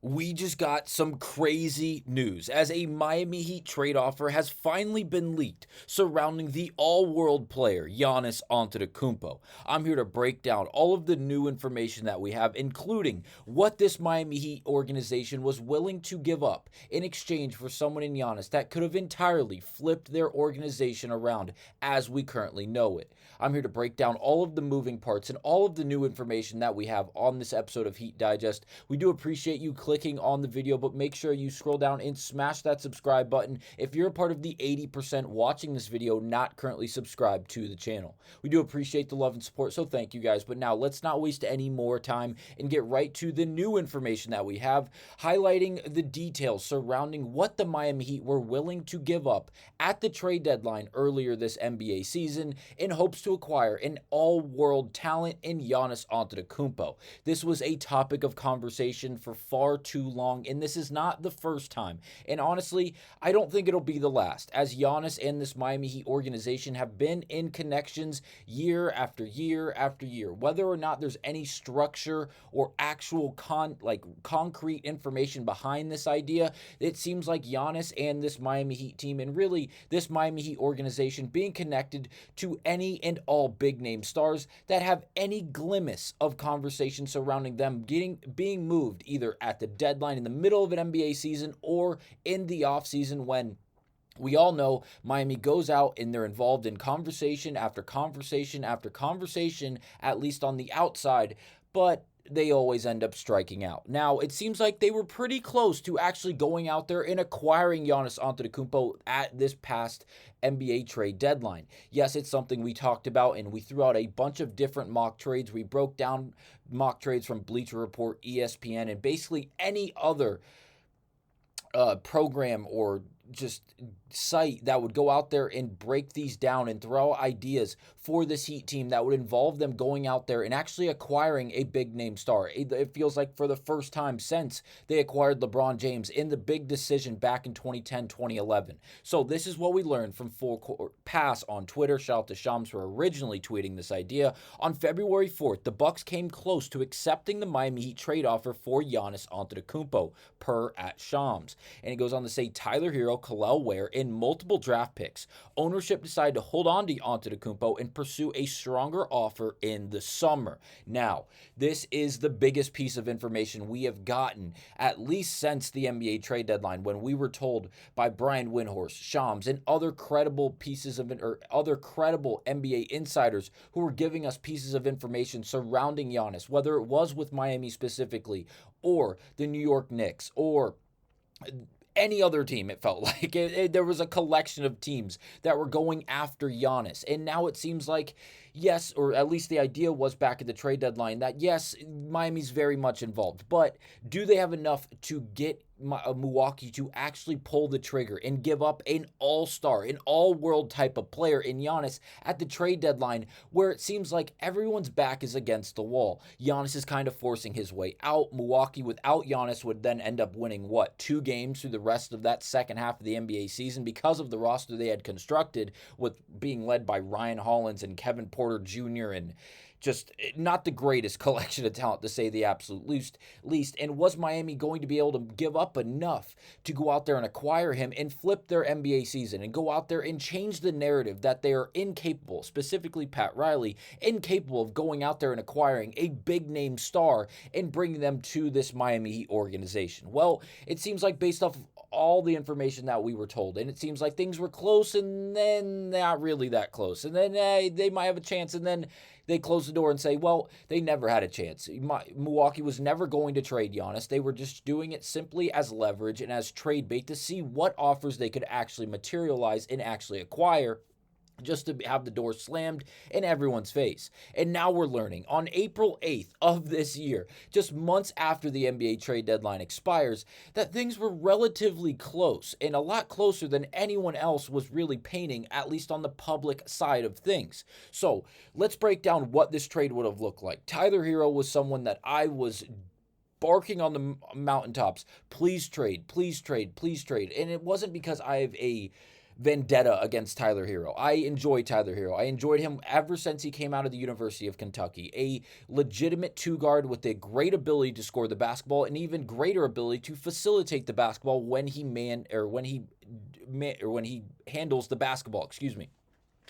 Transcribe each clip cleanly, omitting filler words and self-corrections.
We just got some crazy news as a Miami Heat trade offer has finally been leaked surrounding the all-world player Giannis Antetokounmpo. I'm here to break down all of the new information that we have, including what this Miami Heat organization was willing to give up in exchange for someone in Giannis that could have entirely flipped their organization around as we currently know it. I'm here to break down all of the moving parts and all of the new information that we have on this episode of Heat Digest. We do appreciate you clicking on the video, but make sure you scroll down and smash that subscribe button if you're a part of the 80% watching this video not currently subscribed to the channel. We do appreciate the love and support, so thank you guys. But now let's not waste any more time and get right to the new information that we have, highlighting the details surrounding what the Miami Heat were willing to give up at the trade deadline earlier this NBA season in hopes to acquire an all-world talent in Giannis Antetokounmpo. This was a topic of conversation for far too long, and this is not the first time. And honestly, I don't think it'll be the last, as Giannis and this Miami Heat organization have been in connections year after year after year. Whether or not there's any structure or actual concrete information behind this idea, it seems like Giannis and this Miami Heat team, and really this Miami Heat organization, being connected to any and all big name stars that have any glimpse of conversation surrounding them being moved either at the deadline in the middle of an NBA season or in the offseason, when we all know Miami goes out and they're involved in conversation after conversation after conversation, at least on the outside, but they always end up striking out. Now, it seems like they were pretty close to actually going out there and acquiring Giannis Antetokounmpo at this past NBA trade deadline. Yes, it's something we talked about, and we threw out a bunch of different mock trades. We broke down mock trades from Bleacher Report, ESPN, and basically any other program or just site that would go out there and break these down and throw ideas for this Heat team that would involve them going out there and actually acquiring a big name star. It feels like for the first time since they acquired LeBron James in the big decision back in 2010, 2011. So this is what we learned from Full Court Pass on Twitter. Shout out to Shams for originally tweeting this idea. On February 4th, the Bucks came close to accepting the Miami Heat trade offer for Giannis Antetokounmpo, per at Shams. And it goes on to say Tyler Hero, Kel'el Ware, and multiple draft picks. Ownership decided to hold on to Antetokounmpo and pursue a stronger offer in the summer. Now, this is the biggest piece of information we have gotten, at least since the NBA trade deadline, when we were told by Brian Windhorst, Shams, and other credible NBA insiders who were giving us pieces of information surrounding Giannis, whether it was with Miami specifically, or the New York Knicks, or any other team. It felt like there was a collection of teams that were going after Giannis. And now it seems like, yes, or at least the idea was back at the trade deadline, that yes, Miami's very much involved. But do they have enough to get Milwaukee to actually pull the trigger and give up an all-star, an all-world type of player in Giannis at the trade deadline, where it seems like everyone's back is against the wall? Giannis is kind of forcing his way out. Milwaukee without Giannis would then end up winning, 2 games through the rest of that second half of the NBA season because of the roster they had constructed, with being led by Ryan Hollins and Kevin Porter Jr. and just not the greatest collection of talent, to say the absolute least. And was Miami going to be able to give up enough to go out there and acquire him and flip their NBA season and go out there and change the narrative that they are incapable, specifically Pat Riley, incapable of going out there and acquiring a big name star and bringing them to this Miami Heat organization? Well, it seems like, based off all the information that we were told, and it seems like things were close and then not really that close, and then they might have a chance, and then they close the door and say, well, they never had a chance. Milwaukee was never going to trade Giannis. They were just doing it simply as leverage and as trade bait to see what offers they could actually materialize and actually acquire, just to have the door slammed in everyone's face. And now we're learning on April 8th of this year, just months after the NBA trade deadline expires, that things were relatively close, and a lot closer than anyone else was really painting, at least on the public side of things. So let's break down what this trade would have looked like. Tyler Hero was someone that I was barking on the mountaintops, please trade, please trade, please trade. And it wasn't because I have a vendetta against Tyler Hero. I enjoy Tyler Hero. I enjoyed him ever since he came out of the University of Kentucky. A legitimate two guard with a great ability to score the basketball and even greater ability to facilitate the basketball when he handles the basketball, excuse me.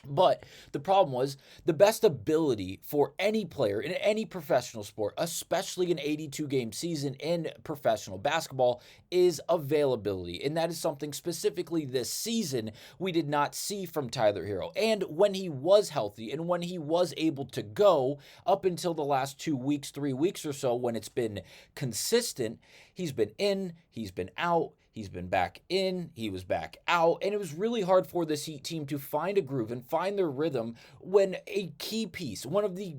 But the problem was the best ability for any player in any professional sport, especially an 82 game season in professional basketball, is availability. And that is something specifically this season we did not see from Tyler Hero. And when he was healthy and when he was able to go up until the last 2 weeks, 3 weeks or so, when it's been consistent, he's been in, he's been out. He's been back in, he was back out, and it was really hard for this Heat team to find a groove and find their rhythm when a key piece, one of the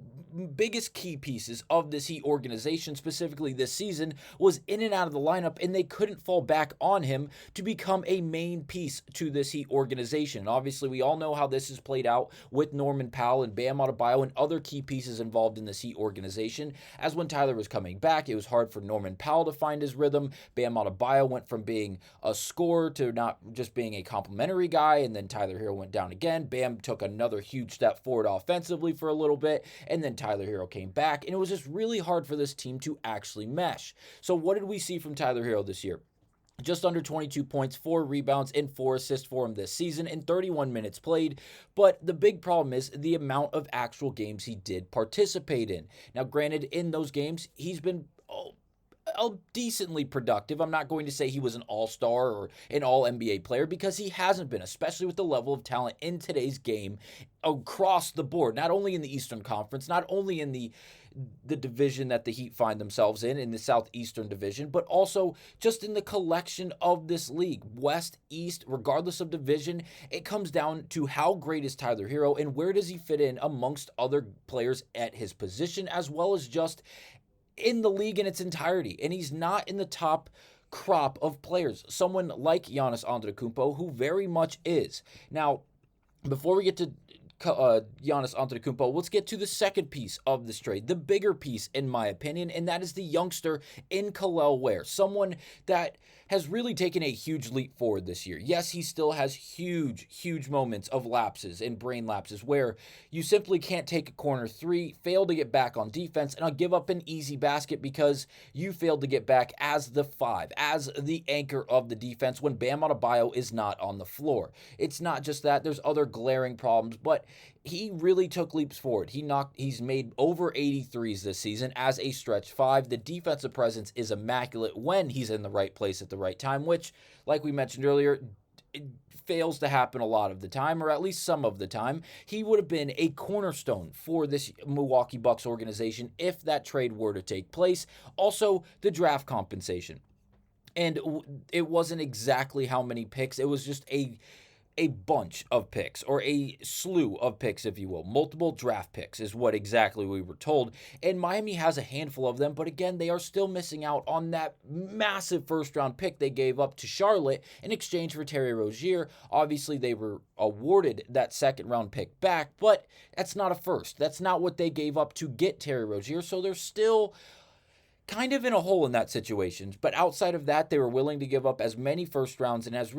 biggest key pieces of this Heat organization, specifically this season, was in and out of the lineup, and they couldn't fall back on him to become a main piece to this Heat organization. And obviously, we all know how this has played out with Norman Powell and Bam Adebayo and other key pieces involved in this Heat organization. As when Tyler was coming back, it was hard for Norman Powell to find his rhythm. Bam Adebayo went from being a scorer to not just being a complimentary guy, and then Tyler Hero went down again. Bam took another huge step forward offensively for a little bit, and then Tyler Hero came back, and it was just really hard for this team to actually mesh. So what did we see from Tyler Hero this year? Just under 22 points, 4 rebounds, and 4 assists for him this season in 31 minutes played. But the big problem is the amount of actual games he did participate in. Now, granted, in those games, he's been decently productive. I'm not going to say he was an all-star or an all-NBA player because he hasn't been, especially with the level of talent in today's game across the board, not only in the Eastern Conference, not only in the division that the Heat find themselves in the Southeastern Division, but also just in the collection of this league. West, East, regardless of division, it comes down to how great is Tyler Hero and where does he fit in amongst other players at his position, as well as just in the league in its entirety. And he's not in the top crop of players. Someone like Giannis Antetokounmpo, who very much is. Now, before we get to Giannis Antetokounmpo, let's get to the second piece of this trade, the bigger piece in my opinion, and that is the youngster in Kel'el Ware, someone that has really taken a huge leap forward this year. Yes, he still has huge moments of lapses and brain lapses where you simply can't take a corner three, fail to get back on defense, and I'll give up an easy basket because you failed to get back as the 5, as the anchor of the defense when Bam Adebayo is not on the floor. It's not just that, there's other glaring problems, but he really took leaps forward. He's made over 83s this season as a stretch 5. The defensive presence is immaculate when he's in the right place at the right time, which, like we mentioned earlier, it fails to happen a lot of the time, or at least some of the time. He would have been a cornerstone for this Milwaukee Bucks organization if that trade were to take place. Also, the draft compensation. And it wasn't exactly how many picks. It was just a bunch of picks, or a slew of picks, if you will. Multiple draft picks is what exactly we were told. And Miami has a handful of them, but again, they are still missing out on that massive first-round pick they gave up to Charlotte in exchange for Terry Rozier. Obviously, they were awarded that second-round pick back, but that's not a first. That's not what they gave up to get Terry Rozier, so they're still kind of in a hole in that situation. But outside of that, they were willing to give up as many first rounds and as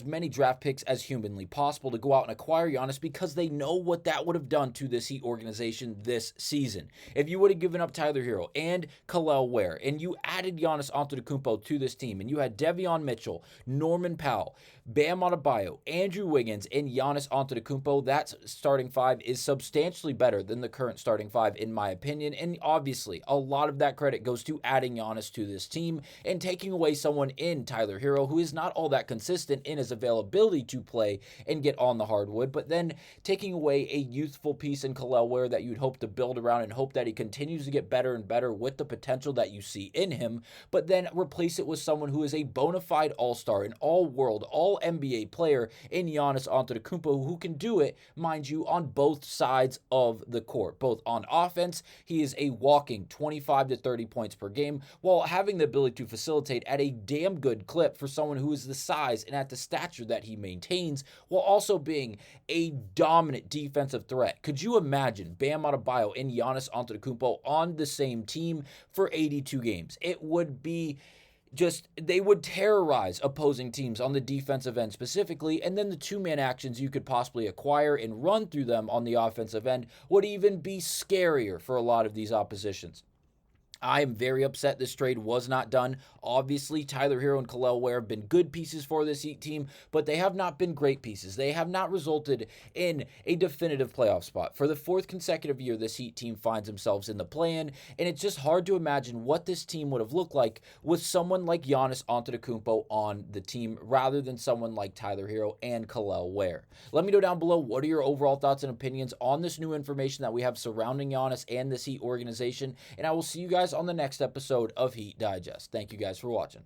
many draft picks as humanly possible to go out and acquire Giannis because they know what that would have done to this Heat organization this season. If you would have given up Tyler Hero and Kel'el Ware and you added Giannis Antetokounmpo to this team and you had De'Vion Mitchell, Norman Powell, Bam Adebayo, Andrew Wiggins, and Giannis Antetokounmpo, that starting 5 is substantially better than the current starting 5 in my opinion. And obviously, a lot of that credit goes to adding Giannis to this team and taking away someone in Tyler Hero who is not all that consistent in his availability to play and get on the hardwood, but then taking away a youthful piece in Kel'el Ware that you'd hope to build around and hope that he continues to get better and better with the potential that you see in him, but then replace it with someone who is a bona fide all-star, an all-world, all-NBA player in Giannis Antetokounmpo, who can do it, mind you, on both sides of the court. Both on offense, he is a walking 25 to 30 points per game, while having the ability to facilitate at a damn good clip for someone who is the size and at the stature that he maintains, while also being a dominant defensive threat. Could you imagine Bam Adebayo and Giannis Antetokounmpo on the same team for 82 games? It would be they would terrorize opposing teams on the defensive end specifically, and then the two-man actions you could possibly acquire and run through them on the offensive end would even be scarier for a lot of these oppositions. I am very upset this trade was not done. Obviously, Tyler Hero and Kel'el Ware have been good pieces for this Heat team, but they have not been great pieces. They have not resulted in a definitive playoff spot. For the fourth consecutive year, this Heat team finds themselves in the play-in, and it's just hard to imagine what this team would have looked like with someone like Giannis Antetokounmpo on the team rather than someone like Tyler Hero and Kel'el Ware. Let me know down below, what are your overall thoughts and opinions on this new information that we have surrounding Giannis and this Heat organization, and I will see you guys on the next episode of Heat Digest. Thank you guys for watching.